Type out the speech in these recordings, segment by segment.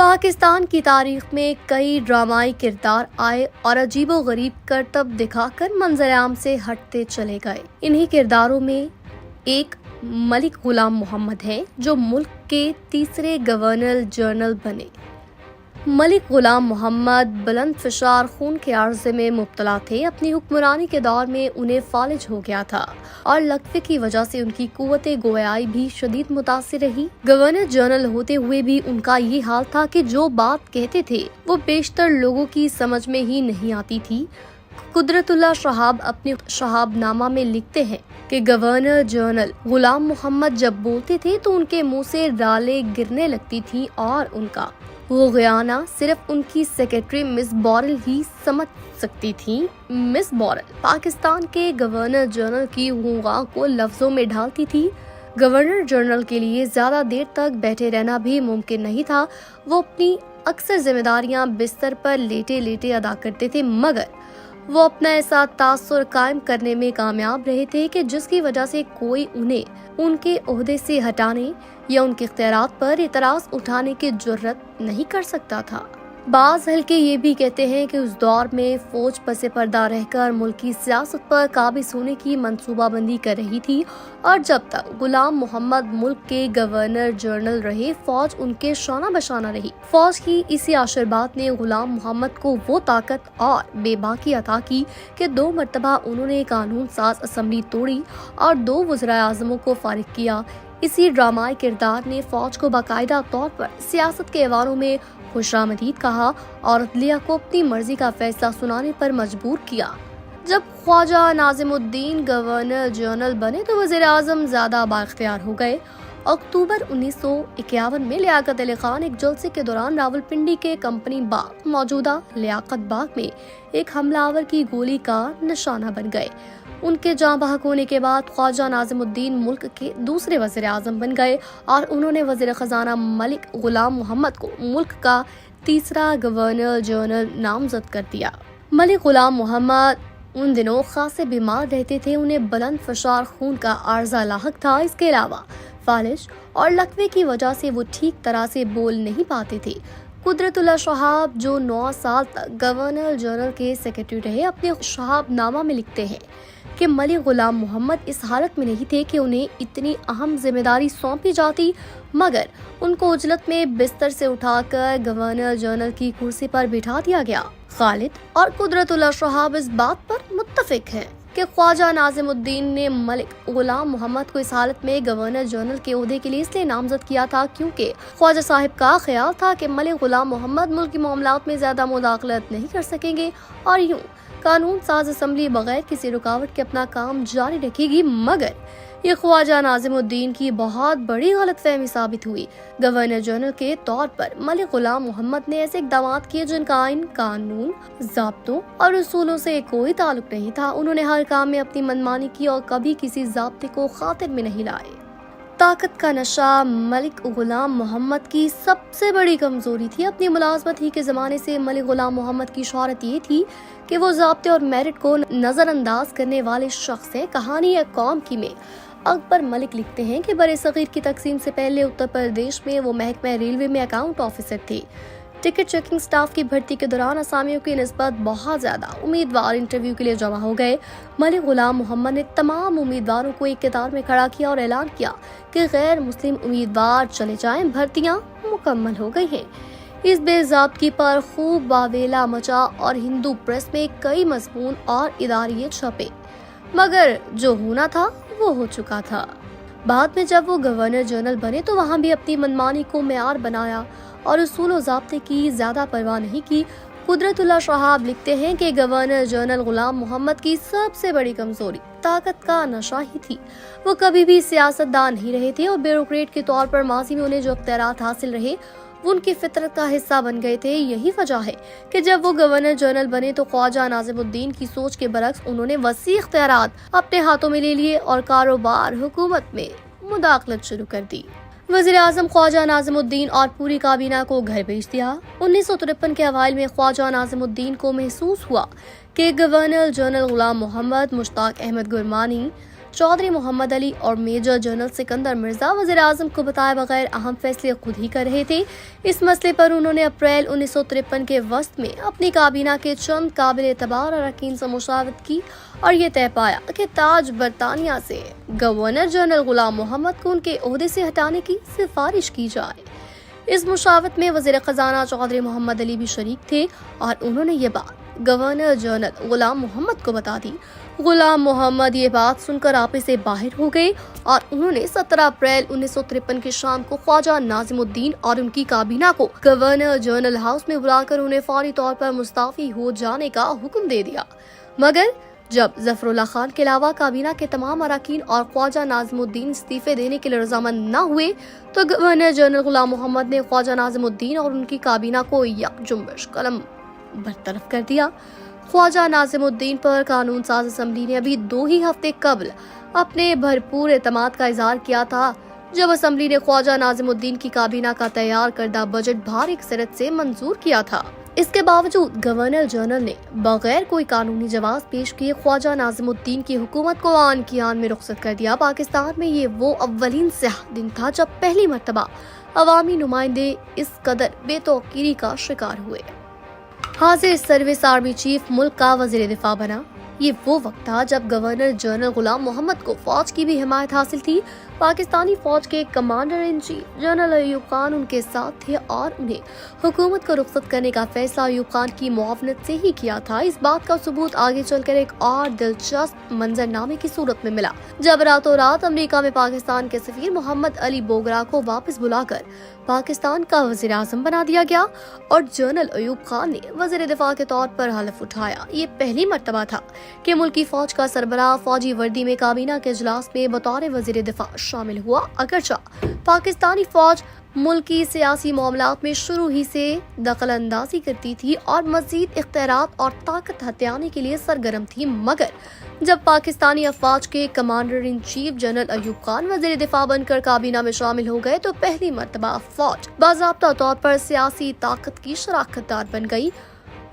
پاکستان کی تاریخ میں کئی ڈرامائی کردار آئے اور عجیب و غریب کرتب دکھا کر منظر عام سے ہٹتے چلے گئے۔ انہی کرداروں میں ایک ملک غلام محمد ہیں جو ملک کے تیسرے گورنر جنرل بنے۔ ملک غلام محمد بلند فشار خون کے عارضے میں مبتلا تھے۔ اپنی حکمرانی کے دور میں انہیں فالج ہو گیا تھا اور لقوے کی وجہ سے ان کی قوت گویائی بھی شدید متاثر رہی۔ گورنر جنرل ہوتے ہوئے بھی ان کا یہ حال تھا کہ جو بات کہتے تھے وہ بیشتر لوگوں کی سمجھ میں ہی نہیں آتی تھی۔ قدرت اللہ شہاب اپنے شہاب نامہ میں لکھتے ہیں کہ گورنر جنرل غلام محمد جب بولتے تھے تو ان کے منہ سے ڈالیں گرنے لگتی تھی اور ان کا غوغیانہ صرف ان کی سیکرٹری مس بورل ہی سمجھ سکتی تھی۔ مس بورل پاکستان کے گورنر جنرل کی غوغا کو لفظوں میں ڈھالتی تھی۔ گورنر جنرل کے لیے زیادہ دیر تک بیٹھے رہنا بھی ممکن نہیں تھا۔ وہ اپنی اکثر ذمہ داریاں بستر پر لیٹے لیٹے ادا کرتے تھے، مگر وہ اپنا ایسا تاثر قائم کرنے میں کامیاب رہے تھے کہ جس کی وجہ سے کوئی انہیں ان کے عہدے سے ہٹانے یا ان کے اختیارات پر اعتراض اٹھانے کی جرت نہیں کر سکتا تھا۔ بعض حلقے یہ بھی کہتے ہیں کہ اس دور میں فوج پس پردہ رہ کر ملکی سیاست پر قابض ہونے کی منصوبہ بندی کر رہی تھی، اور جب تک غلام محمد ملک کے گورنر جنرل رہے فوج ان کے شانہ بشانہ رہی۔ فوج کی اسی آشربات نے غلام محمد کو وہ طاقت اور بے باکی عطا کی کہ 2 مرتبہ انہوں نے قانون ساز اسمبلی توڑی اور 2 وزراء اعظموں کو فارغ کیا۔ اسی ڈرامائی کردار نے فوج کو باقاعدہ طور پر سیاست کے ایوانوں میں خوش آمدید کہا اور عدلیہ کو اپنی مرضی کا فیصلہ سنانے پر مجبور کیا۔ جب خواجہ ناظم الدین گورنر جنرل بنے تو وزیر اعظم زیادہ بااختیار ہو گئے۔ اکتوبر 1951 میں لیاقت علی خان ایک جلسے کے دوران راولپنڈی کے کمپنی باغ موجودہ لیاقت باغ میں ایک حملہ آور کی گولی کا نشانہ بن گئے۔ ان کے جاں بحق ہونے کے بعد خواجہ ناظم الدین ملک کے دوسرے وزیر اعظم بن گئے اور انہوں نے وزیر خزانہ ملک غلام محمد کو ملک کا تیسرا گورنر جنرل نامزد کر دیا۔ ملک غلام محمد ان دنوں خاصے بیمار رہتے تھے، انہیں بلند فشار خون کا عارضہ لاحق تھا۔ اس کے علاوہ فالج اور لقوے کی وجہ سے وہ ٹھیک طرح سے بول نہیں پاتے تھے۔ قدرت اللہ شہاب جو 9 سال تک گورنر جنرل کے سیکرٹری رہے اپنے شہاب نامہ میں لکھتے ہیں کہ ملک غلام محمد اس حالت میں نہیں تھے کہ انہیں اتنی اہم ذمہ داری سونپی جاتی، مگر ان کو عجلت میں بستر سے اٹھا کر گورنر جنرل کی کرسی پر بٹھا دیا گیا۔ خالد اور قدرت اللہ شہاب اس بات پر متفق ہیں کہ خواجہ ناظم الدین نے ملک غلام محمد کو اس حالت میں گورنر جنرل کے عہدے کے لیے اس لیے نامزد کیا تھا کیونکہ خواجہ صاحب کا خیال تھا کہ ملک غلام محمد ملکی معاملات میں زیادہ مداخلت نہیں کر سکیں گے اور یوں قانون ساز اسمبلی بغیر کسی رکاوٹ کے اپنا کام جاری رکھے گی، مگر یہ خواجہ ناظم الدین کی بہت بڑی غلط فہمی ثابت ہوئی۔ گورنر جنرل کے طور پر ملک غلام محمد نے ایسے اقدامات کیے جن کا ان قانون، ضابطوں اور اصولوں سے کوئی تعلق نہیں تھا۔ انہوں نے ہر کام میں اپنی منمانی کی اور کبھی کسی ضابطے کو خاطر میں نہیں لائے۔ طاقت کا نشہ ملک غلام محمد کی سب سے بڑی کمزوری تھی۔ اپنی ملازمت ہی کے زمانے سے ملک غلام محمد کی شہرت یہ تھی کہ وہ ضابطے اور میرٹ کو نظر انداز کرنے والے شخص ہیں۔ کہانی ایک قوم کی میں اکبر ملک لکھتے ہیں کہ برصغیر کی تقسیم سے پہلے اتر پردیش میں وہ محکمہ ریلوے میں اکاؤنٹ آفیسر تھے۔ ٹکٹ چیکنگ سٹاف کی بھرتی کے دوران اسامیوں کی نسبت بہت زیادہ امیدوار انٹرویو کے لیے جمع ہو گئے۔ ملک غلام محمد نے تمام امیدواروں کو ایک قطار میں کھڑا کیا اور اعلان کیا کہ غیر مسلم امیدوار چلے جائیں، بھرتیاں مکمل ہو گئی ہیں۔ اس بے ضابطگی پر خوب واویلا مچا اور ہندو پریس میں کئی مضمون اور اداریے چھپے، مگر جو ہونا تھا وہ ہو چکا تھا۔ بعد میں جب وہ گورنر جنرل بنے تو وہاں بھی اپنی منمانی کو معیار بنایا اور اصول و ضابطے کی زیادہ پرواہ نہیں کی۔ قدرت اللہ شہاب لکھتے ہیں کہ گورنر جنرل غلام محمد کی سب سے بڑی کمزوری طاقت کا نشہ ہی تھی۔ وہ کبھی بھی سیاست دان نہیں رہے تھے اور بیوروکریٹ کے طور پر ماضی میں انہیں جو اختیارات حاصل رہے وہ ان کی فطرت کا حصہ بن گئے تھے۔ یہی وجہ ہے کہ جب وہ گورنر جنرل بنے تو خواجہ ناظم الدین کی سوچ کے برعکس انہوں نے وسیع اختیارات اپنے ہاتھوں میں لے لیے اور کاروبار حکومت میں مداخلت شروع کر دی۔ وزیر اعظم خواجہ ناظم الدین اور پوری کابینہ کو گھر بھیج دیا۔ 1953 کے اوائل میں خواجہ ناظم الدین کو محسوس ہوا کہ گورنر جنرل غلام محمد، مشتاق احمد گرمانی، चौधरी मोहम्मद अली और मेजर जनरल सिकंदर मिर्जा वज़ीर आज़म को बताए बगैर अहम फैसले खुद ही कर रहे थे। इस मसले पर उन्होंने अप्रैल 1953 के वस्त में अपनी काबीना के चंद काबिल एतबार अरकान से मुशावरत की और ये तय पाया कि ताज बरतानिया से गवर्नर जनरल गुलाम मोहम्मद को उनके ओहदे से हटाने की सिफारिश की जाए। इस मुशावरत में वज़ीर खजाना चौधरी मोहम्मद अली भी शरीक थे और उन्होंने ये बात गवर्नर जनरल गुलाम मोहम्मद को बता दी। गुलाम मोहम्मद ये बात सुनकर आपे से बाहर हो गए और उन्होंने 17 अप्रैल 1953 की शाम को ख्वाजा नाजिमुद्दीन और उनकी काबीना को गवर्नर जनरल हाउस में बुलाकर उन्हें फौरी तौर पर मुस्ताफी हो जाने का हुक्म दे दिया। मगर जब जफरुल्लाह खान के अलावा काबीना के तमाम अरकान और ख्वाजा नाजिमुद्दीन इस्तीफे देने के लिए रजामंद न हुए तो गवर्नर जनरल गुलाम मोहम्मद ने ख्वाजा नाजिमुद्दीन और उनकी काबीना को यकजुम्बश कलम बरतरफ कर दिया। ख्वाजा नाजिमुद्दीन पर कानून साज असम्बली ने अभी 2 ही हफ्ते कबल अपने भरपूर एतमाद का इजहार किया था, जब असम्बली ने ख्वाजा नाजिमुद्दीन की काबीना का तैयार करदा बजट भारी अक्सरियत से मंजूर किया था। इसके बावजूद गवर्नर जनरल ने बगैर कोई कानूनी जवाब पेश किए ख्वाजा नाजिमुद्दीन की हुकूमत को आन की आन में रुखसत कर दिया। पाकिस्तान में ये वो अव्वलीन स्याह दिन था जब पहली मर्तबा अवामी नुमाइंदे इस कदर बेतौकीरी का शिकार हुए। हाजिर सर्विस आर्मी चीफ मुल्क का वजीर दिफा बना। ये वो वक्त था जब गवर्नर जनरल गुलाम मोहम्मद को फौज की भी हिमायत हासिल थी। पाकिस्तानी फौज के commander in chief general Ayub Khan उनके साथ थे और उन्हें हुकूमत को रुखसत करने का फैसला अयूब खान की मुआवनत से ही किया था। इस बात का सबूत आगे चलकर एक और दिलचस्प मंजरनामे की सूरत में मिला, जब रातों रात अमेरिका में पाकिस्तान के सफीर मोहम्मद अली बोगरा को वापस बुलाकर पाकिस्तान का वजीर आज़म बना दिया गया और जनरल अयूब खान ने वजीर दिफा के तौर पर हलफ उठाया। ये पहली मर्तबा था कि मुल्की फौज का सरबराह फौजी वर्दी में काबीना के इजलास में बतौर वजीर दिफा शामिल हुआ। अगरचा पाकिस्तानी फौज मुल्की सियासी मामलात में शुरू ही से दखल अंदाजी करती थी और मजीद इख्तियारात और ताकत हथियाने के लिए सरगर्म थी, मगर जब पाकिस्तानी अफवाज के commander in chief general Ayub Khan वजीर दिफा बनकर काबीना में शामिल हो गए तो पहली मर्तबा फौज बाज़ाब्ता तौर पर सियासी ताकत की शराकतदार बन गई।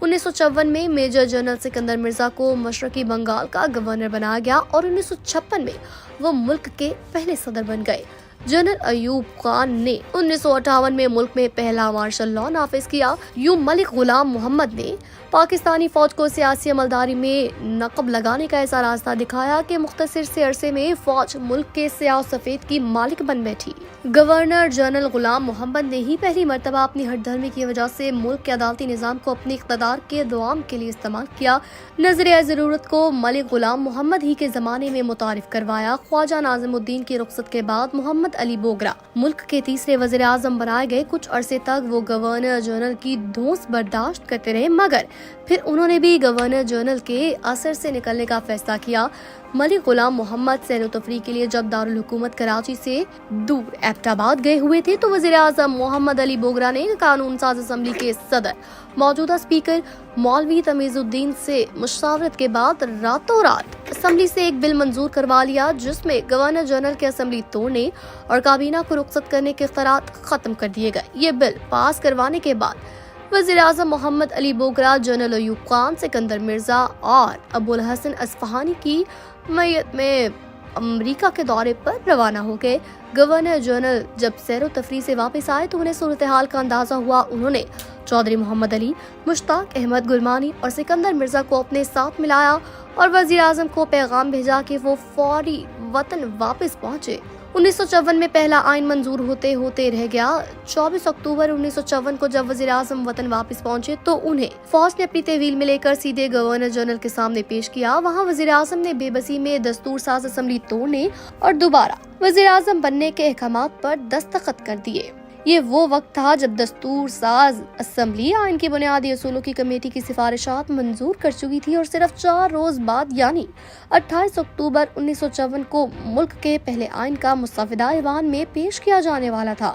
1954 में मेजर जनरल सिकंदर मिर्जा को मशरकी बंगाल का गवर्नर बनाया गया और 1956 में वो मुल्क के पहले सदर बन गए। जनरल अयूब खान ने 1958 में मुल्क में पहला मार्शल लॉ नाफिज किया। यूं मलिक गुलाम मोहम्मद ने पाकिस्तानी फौज को सियासी अमलदारी में नकब लगाने का ऐसा रास्ता दिखाया कि मुख्तसर से अरसे में फौज मुल्क के स्याह सफेद की मालिक बन बैठी। गवर्नर जनरल गुलाम मोहम्मद ने ही पहली मर्तबा अपनी हठधर्मी की वजह से मुल्क के अदालती निज़ाम को अपने इक़्तिदार के दुआम के लिए इस्तेमाल किया। नजरिया ज़रूरत को मलिक गुलाम मोहम्मद ही के ज़माने में मुतारिफ करवाया। ख्वाजा नाजिमुद्दीन की रुखसत के बाद मोहम्मद अली बोगरा मुल्क के तीसरे वज़ीर आज़म बनाए गए। कुछ अरसे तक वो गवर्नर जनरल की धौंस बर्दाश्त करते रहे, मगर फिर उन्होंने भी गवर्नर जनरल के असर से निकलने का फैसला किया। मलिक गुलाम मोहम्मद सैर व तफरीह के लिए जब दारुल हुकूमत कराची से दूर एबटाबाद गए हुए थे तो वज़ीर आज़म मोहम्मद अली बोगरा ने कानून साज असम्बली के सदर मौजूदा स्पीकर मौलवी तमीजुद्दीन से मुशावरत के बाद रातों रात असम्बली से एक बिल मंजूर करवा लिया, जिसमें गवर्नर जनरल के असम्बली तोड़ने और काबीना को रुखसत करने के इख्तियारात खत्म कर दिए गए। ये बिल पास करवाने के बाद वज़ीर आज़म मोहम्मद अली बोगरा जनरल अयूब खान, सिकंदर मिर्जा और अबुल हसन असफहानी की मैयत में अमेरिका के दौरे पर रवाना हो गए। गवर्नर जनरल जब सैर व तफरीह से वापस आए तो उन्हें सूरत हाल का अंदाजा हुआ। उन्होंने चौधरी मोहम्मद अली, मुश्ताक अहमद गुरमानी और सिकंदर मिर्जा को अपने साथ मिलाया और वज़ीर आज़म को पैगाम भेजा कि वो फौरी वतन वापस पहुंचे। 1954 में पहला आइन मंजूर होते होते रह गया। 24 अक्टूबर 1954 को जब वज़ीर आज़म वतन वापस पहुंचे तो उन्हें फौज ने अपनी तहवील में लेकर सीधे गवर्नर जनरल के सामने पेश किया। वहां वज़ीर आज़म ने बेबसी में दस्तूर साज असम्बली तोड़ने और दोबारा वज़ीर आज़म बनने के अहकामात पर दस्तखत कर दिए। ये वो वक्त था जब दस्तूर साज असम्बली आइन की बुनियादी असूलों की कमेटी की सिफारिशात मंजूर कर चुकी थी और सिर्फ 4 रोज बाद यानी 28 अक्टूबर 1954 को मुल्क के पहले आइन का मुस्तफिदा ईवान में पेश किया जाने वाला था।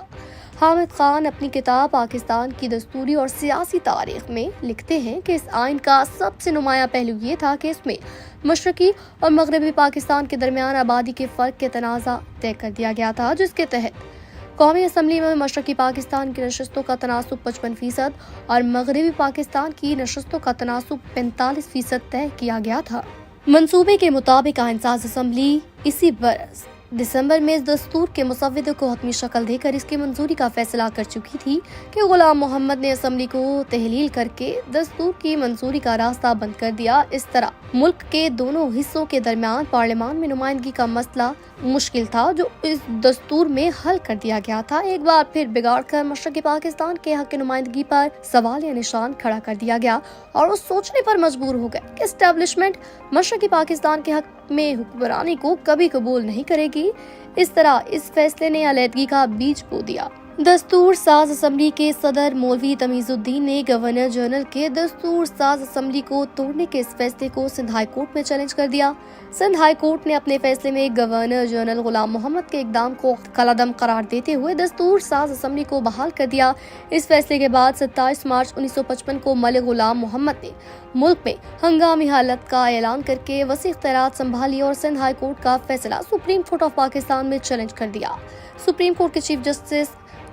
हामिद खान अपनी किताब पाकिस्तान की दस्तूरी और सियासी तारीख में लिखते हैं कि इस आइन का सबसे नुमाया पहलू ये था कि इसमें मशरकी और मगरबी पाकिस्तान के दरमियान आबादी के फर्क के तनाज़ा तय कर दिया गया था, जिसके तहत कौमी असम्बली में मशरकी पाकिस्तान की नशस्तों का तनासुब 55% और मगरबी पाकिस्तान की नशस्तों का तनासुब 45% तय किया गया था। मंसूबे के मुताबिक आइनसाज असम्बली इसी बरस दिसंबर में इस दस्तूर के मुसव्विदे को हतमी शक्ल देकर इसकी मंजूरी का फैसला कर चुकी थी कि गुलाम मोहम्मद ने असम्बली को तहलील करके दस्तूर की मंजूरी का रास्ता बंद कर दिया। इस तरह मुल्क के दोनों हिस्सों के दरमियान पार्लियामान में नुमाइंदगी का मसला मुश्किल था, जो इस दस्तूर में हल कर दिया गया था। एक बार फिर बिगाड़ कर मशरक़ी पाकिस्तान के हक की नुमाइंदगी पर सवाल या निशान खड़ा कर दिया गया और वो सोचने पर मजबूर हो गए कि एस्टेब्लिशमेंट मशरक़ी पाकिस्तान के हक में हुक्मरानी को कभी कबूल नहीं करेगी। इस तरह इस फैसले ने अलहदगी का बीज बो दिया। दस्तूर साज असम्बली के सदर मौलवी तमीजुद्दीन ने गवर्नर जनरल के दस्तूर साज असम्बली को तोड़ने के इस फैसले को सिंध हाई कोर्ट में चैलेंज कर दिया। सिंध हाई कोर्ट ने अपने फैसले में गवर्नर जनरल गुलाम मोहम्मद के इकदाम को कलादम करार देते हुए दस्तूर साज असम्बली को बहाल कर दिया। इस फैसले के बाद 27 मार्च 1955 को मलिक गुलाम मोहम्मद ने मुल्क में हंगामी हालत का ऐलान करके वसी इख्तियारात संभाली और सिंध हाई कोर्ट का फैसला सुप्रीम कोर्ट ऑफ पाकिस्तान में चैलेंज कर दिया। सुप्रीम कोर्ट के चीफ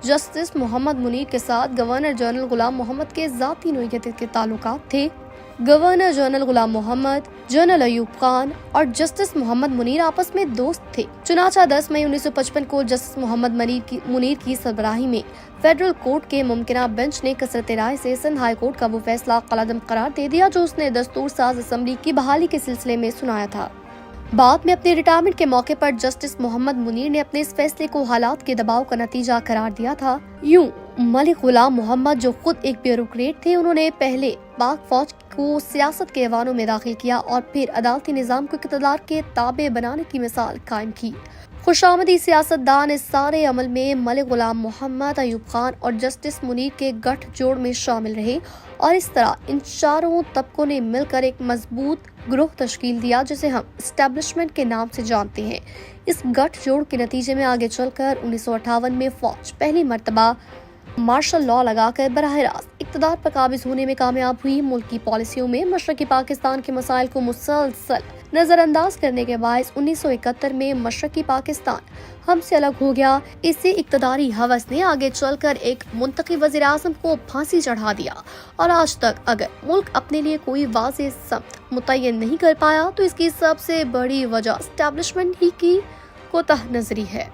जस्टिस मोहम्मद मुनीर के साथ गवर्नर जनरल गुलाम मोहम्मद के ज़ाती नोयत के ताल्लुकात थे। गवर्नर जनरल गुलाम मोहम्मद, जनरल अयूब खान और जस्टिस मोहम्मद मुनीर आपस में दोस्त थे। चुनाचा 10 मई 1955 को जस्टिस मोहम्मद मुनीर की सरबराही में फेडरल कोर्ट के मुमकिना बेंच ने कसरत राय से सिंध हाई कोर्ट का वो फैसला कलादम करार दे दिया जो उसने दस्तूर साज असम्बली की बहाली के सिलसिले में सुनाया था। बाद में अपने रिटायरमेंट के मौके पर जस्टिस मोहम्मद मुनीर ने अपने इस फैसले को हालात के दबाव का नतीजा करार दिया था। यूं मलिक गुलाम मोहम्मद, जो खुद एक ब्यूरोक्रेट थे, उन्होंने पहले पाक फौज को सियासत के ऐवानों में दाखिल किया और फिर अदालती निजाम को इक़्तिदार के ताबे बनाने की मिसाल कायम की। खुशामदी सियासतदान इस सारे अमल में मलिक गुलाम मोहम्मद, अयूब खान और जस्टिस मुनीर के गठजोड़ में शामिल रहे और इस तरह इन चारों तबकों ने मिलकर एक मजबूत ग्रोह तश्कील दिया जिसे हम एस्टेब्लिशमेंट के नाम से जानते हैं। इस गठजोड़ के नतीजे में आगे चलकर 1958 में फौज पहली मर्तबा मार्शल लॉ लगाकर बराह रास्त इक़्तिदार पर काबिज होने में कामयाब हुई। मुल्क की पॉलिसियों में मशरक़ी पाकिस्तान के मसाइल को मुसलसल नजरअंदाज करने के बायस 1971 में मशरक़ी पाकिस्तान हमसे अलग हो गया। इसी इक़्तिदारी हवस ने आगे चलकर एक मुंतखब वज़ीर आज़म को फांसी चढ़ा दिया और आज तक अगर मुल्क अपने लिए कोई वाज़ेह समत मुतय्यन नहीं कर पाया तो इसकी सबसे बड़ी वजह एस्टेब्लिशमेंट ही की कोताह नजरी है।